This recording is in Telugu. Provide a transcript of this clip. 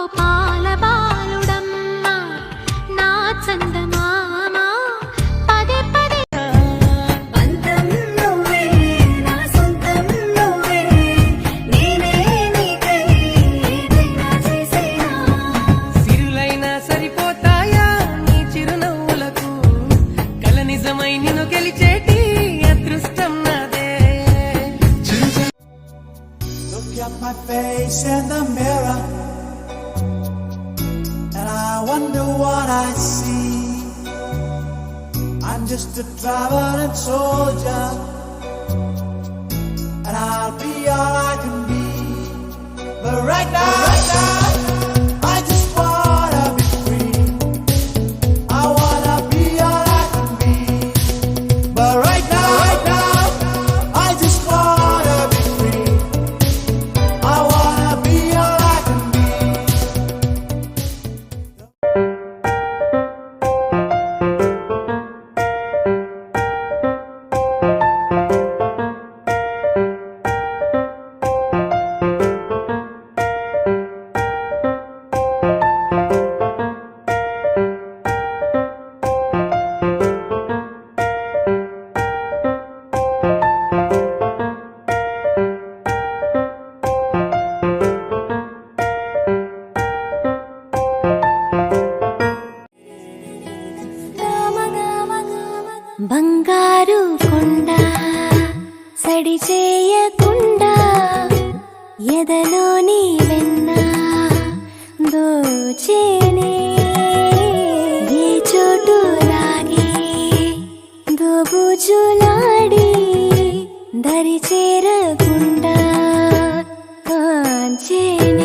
గోపాల బాలుడమ్మ నా చందమామ పదే పదే పంతం నువ్వే నా సొంతం నువ్వే నేనే నీకై ఏదైనా చేసేనా సిరులైనా సరిపోతాయా నీ చిరునవ్వులకు కల నిజమై నిన్ను గెలిచేటి అదృష్టం నాదే. Look at my face in the mirror, and I wonder what I see. I'm just a traveling soldier, and I'll be all I can be. But right now, I just wanna be free. I wanna be all I can be. But right now, I just wanna be free. I wanna be all I can be. బంగారు కొండ సడి చేయకుండా ఎదలోని వెన్న దోచేనే ఏ చోటు లాగే దోబుజులాడి దరి చేరకుండా కాంచేనే